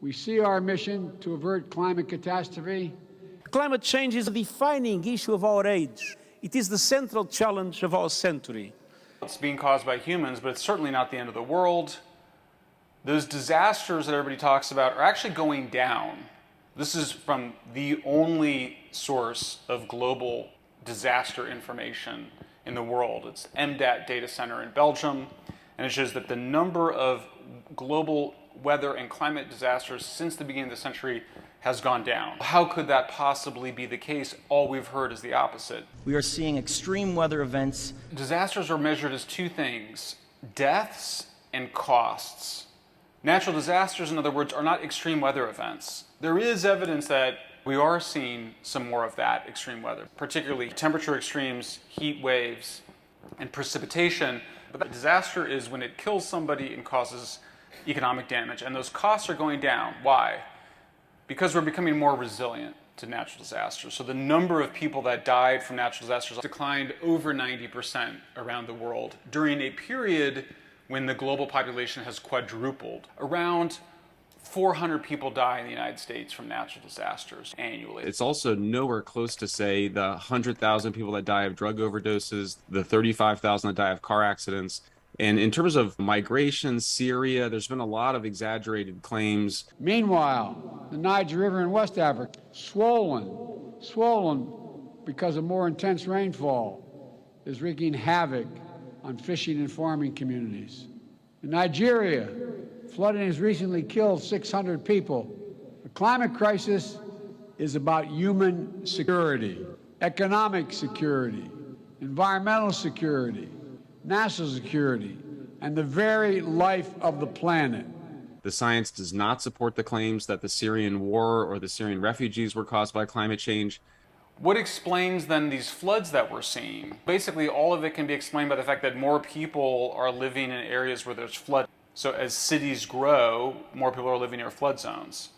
We see our mission to avert climate catastrophe. Climate change is a defining issue of our age. It is the central challenge of our century. It's being caused by humans, but it's certainly not the end of the world. Those disasters that everybody talks about are actually going down. This is from the only source of global disaster information in the world. It's MDAT data center in Belgium, and it shows that the number of global weather and climate disasters since the beginning of the century has gone down. How could that possibly be the case? All we've heard is the opposite. We are seeing extreme weather events. Disasters are measured as two things: deaths and costs. Natural disasters, in other words, are not extreme weather events. There is evidence that we are seeing some more of that extreme weather, particularly temperature extremes, heat waves, and precipitation. But the disaster is when it kills somebody and causes economic damage, and those costs are going down. Why? Because we're becoming more resilient to natural disasters. So the number of people that died from natural disasters declined over 90% around the world during a period when the global population has quadrupled. Around 400 people die in the United States from natural disasters annually. It's also nowhere close to, say, the 100,000 people that die of drug overdoses, the 35,000 that die of car accidents. And in terms of migration, Syria, there's been a lot of exaggerated claims. Meanwhile, the Niger River in West Africa, swollen because of more intense rainfall, is wreaking havoc on fishing and farming communities. In Nigeria, flooding has recently killed 600 people. The climate crisis is about human security, economic security, environmental security, national security, and the very life of the planet. The science does not support the claims that the Syrian war or the Syrian refugees were caused by climate change. What explains then these floods that we're seeing? Basically, all of it can be explained by the fact that more people are living in areas where there's flood. So as cities grow, more people are living near flood zones.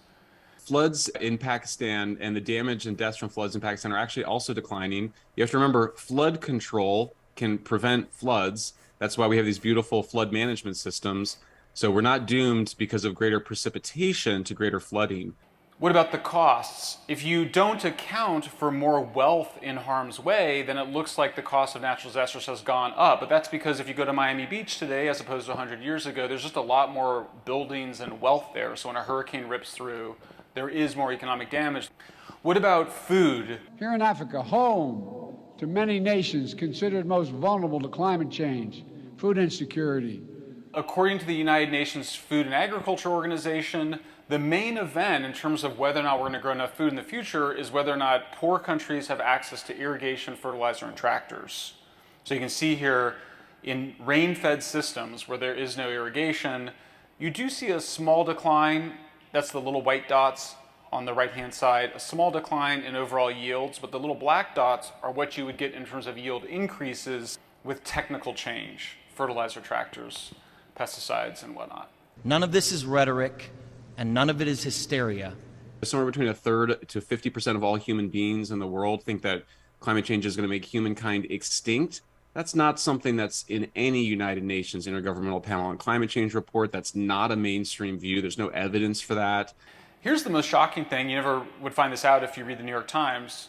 Floods in Pakistan and the damage and deaths from floods in Pakistan are actually also declining. You have to remember, flood control can prevent floods. That's why we have these beautiful flood management systems. So we're not doomed because of greater precipitation to greater flooding. What about the costs? If you don't account for more wealth in harm's way, then it looks like the cost of natural disasters has gone up. But that's because if you go to Miami Beach today, as opposed to 100 years ago, there's just a lot more buildings and wealth there. So when a hurricane rips through, there is more economic damage. What about food? Here in Africa, home to many nations considered most vulnerable to climate change, food insecurity. According to the United Nations Food and Agriculture Organization, the main event in terms of whether or not we're going to grow enough food in the future is whether or not poor countries have access to irrigation, fertilizer, and tractors. So you can see here in rain-fed systems where there is no irrigation, you do see a small decline. That's the little white dots on the right-hand side, a small decline in overall yields, but the little black dots are what you would get in terms of yield increases with technical change, fertilizer, tractors, pesticides, and whatnot. None of this is rhetoric, and none of it is hysteria. Somewhere between 1/3 to 50% of all human beings in the world think that climate change is going to make humankind extinct. That's not something that's in any United Nations Intergovernmental Panel on Climate Change report. That's not a mainstream view. There's no evidence for that. Here's the most shocking thing. You never would find this out if you read the New York Times.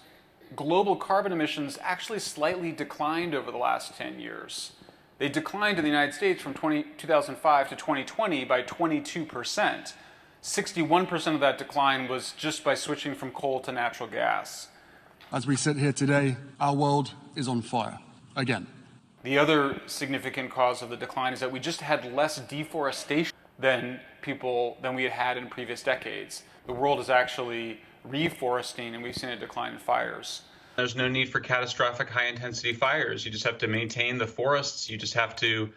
Global carbon emissions actually slightly declined over the last 10 years. They declined in the United States from 2005 to 2020 by 22%. 61% of that decline was just by switching from coal to natural gas. As we sit here today, our world is on fire again. The other significant cause of the decline is that we just had less deforestation than we had had in previous decades. The world is actually reforesting, and we've seen a decline in fires. There's no need for catastrophic high-intensity fires. You just have to maintain the forests. You just have to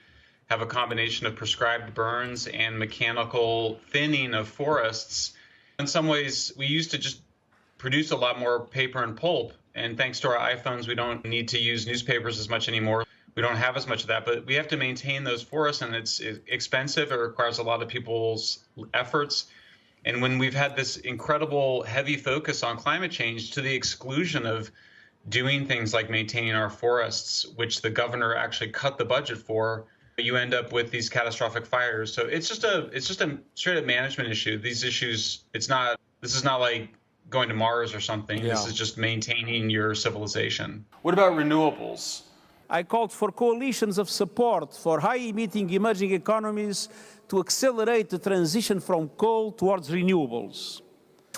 have a combination of prescribed burns and mechanical thinning of forests. In some ways, we used to just produce a lot more paper and pulp, and thanks to our iPhones, we don't need to use newspapers as much anymore. We don't have as much of that, but we have to maintain those forests, and it's expensive. It requires a lot of people's efforts. And when we've had this incredible heavy focus on climate change to the exclusion of doing things like maintaining our forests, which the governor actually cut the budget for, you end up with these catastrophic fires. So it's just a straight up management issue. These issues, this is not like going to Mars or something. Yeah. This is just maintaining your civilization. What about renewables? I called for coalitions of support for high-emitting emerging economies to accelerate the transition from coal towards renewables.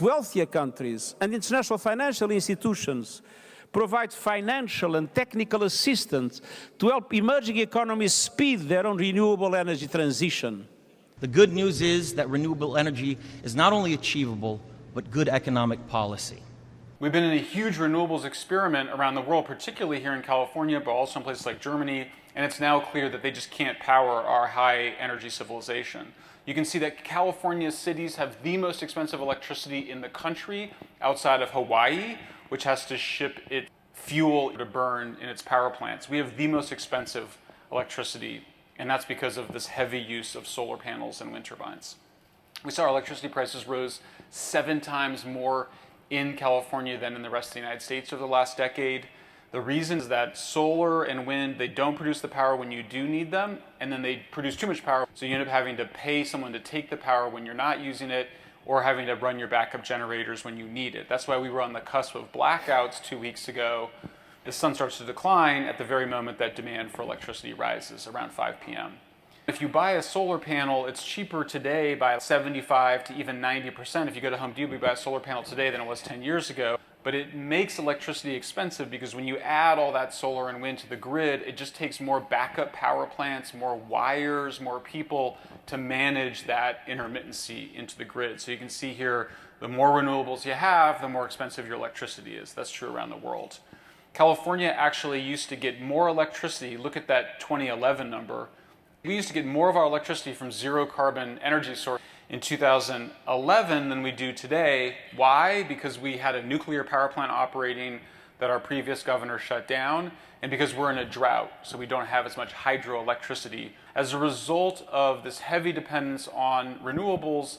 Wealthier countries and international financial institutions provide financial and technical assistance to help emerging economies speed their own renewable energy transition. The good news is that renewable energy is not only achievable, but good economic policy. We've been in a huge renewables experiment around the world, particularly here in California, but also in places like Germany, and it's now clear that they just can't power our high energy civilization. You can see that California cities have the most expensive electricity in the country outside of Hawaii, which has to ship its fuel to burn in its power plants. We have the most expensive electricity, and that's because of this heavy use of solar panels and wind turbines. We saw our electricity prices rose 7 times more in California than in the rest of the United States over the last decade. The reason is that solar and wind, they don't produce the power when you do need them, and then they produce too much power, so you end up having to pay someone to take the power when you're not using it, or having to run your backup generators when you need it. That's why we were on the cusp of blackouts 2 weeks ago. The sun starts to decline at the very moment that demand for electricity rises, around 5 p.m. If you buy a solar panel, it's cheaper today by 75 to even 90%. If you go to Home Depot, you buy a solar panel today than it was 10 years ago. But it makes electricity expensive because when you add all that solar and wind to the grid, it just takes more backup power plants, more wires, more people to manage that intermittency into the grid. So you can see here, the more renewables you have, the more expensive your electricity is. That's true around the world. California actually used to get more electricity. Look at that 2011 number. We used to get more of our electricity from zero carbon energy source in 2011 than we do today. Why? Because we had a nuclear power plant operating that our previous governor shut down, and because we're in a drought, so we don't have as much hydroelectricity. As a result of this heavy dependence on renewables,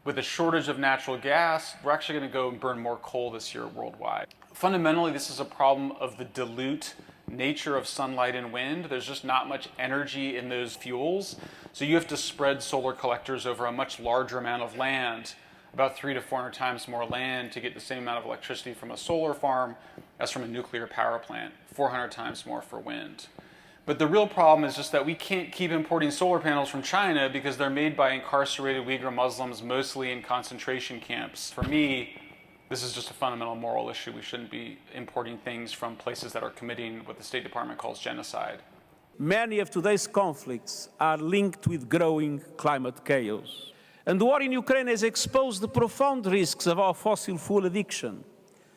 with a shortage of natural gas, we're actually going to go and burn more coal this year worldwide. Fundamentally, this is a problem of the dilute nature of sunlight and wind. There's just not much energy in those fuels. So you have to spread solar collectors over a much larger amount of land, about 300 to 400 times more land to get the same amount of electricity from a solar farm as from a nuclear power plant, 400 times more for wind. But the real problem is just that we can't keep importing solar panels from China because they're made by incarcerated Uyghur Muslims, mostly in concentration camps. For me, this is just a fundamental moral issue. We shouldn't be importing things from places that are committing what the State Department calls genocide. Many of today's conflicts are linked with growing climate chaos. And the war in Ukraine has exposed the profound risks of our fossil fuel addiction.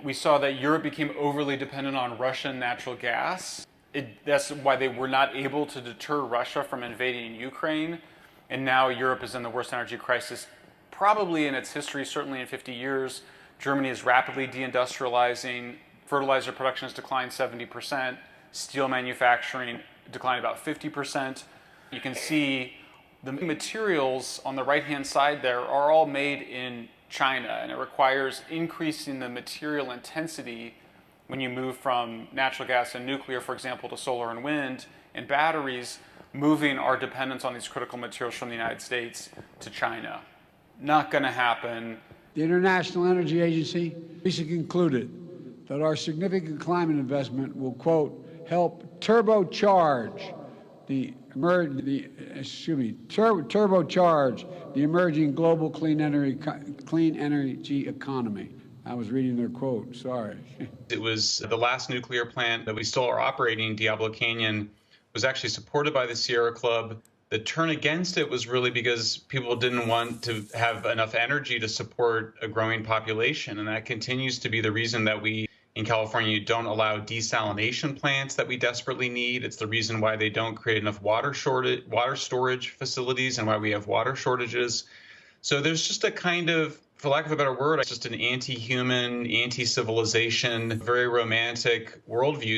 We saw that Europe became overly dependent on Russian natural gas. That's why they were not able to deter Russia from invading Ukraine. And now Europe is in the worst energy crisis probably in its history, certainly in 50 years. Germany is rapidly deindustrializing. Fertilizer production has declined 70%. Steel manufacturing declined about 50%. You can see the materials on the right-hand side there are all made in China, and it requires increasing the material intensity when you move from natural gas and nuclear, for example, to solar and wind and batteries, moving our dependence on these critical materials from the United States to China. Not going to happen. The International Energy Agency recently concluded that our significant climate investment will, quote, help turbocharge the emerging global clean energy economy. I was reading their quote, sorry. It was the last nuclear plant that we still are operating, Diablo Canyon, was actually supported by the Sierra Club. The turn against it was really because people didn't want to have enough energy to support a growing population. And that continues to be the reason that we in California don't allow desalination plants that we desperately need. It's the reason why they don't create enough water storage facilities and why we have water shortages. So there's just a kind of, for lack of a better word, it's just an anti-human, anti-civilization, very romantic worldview.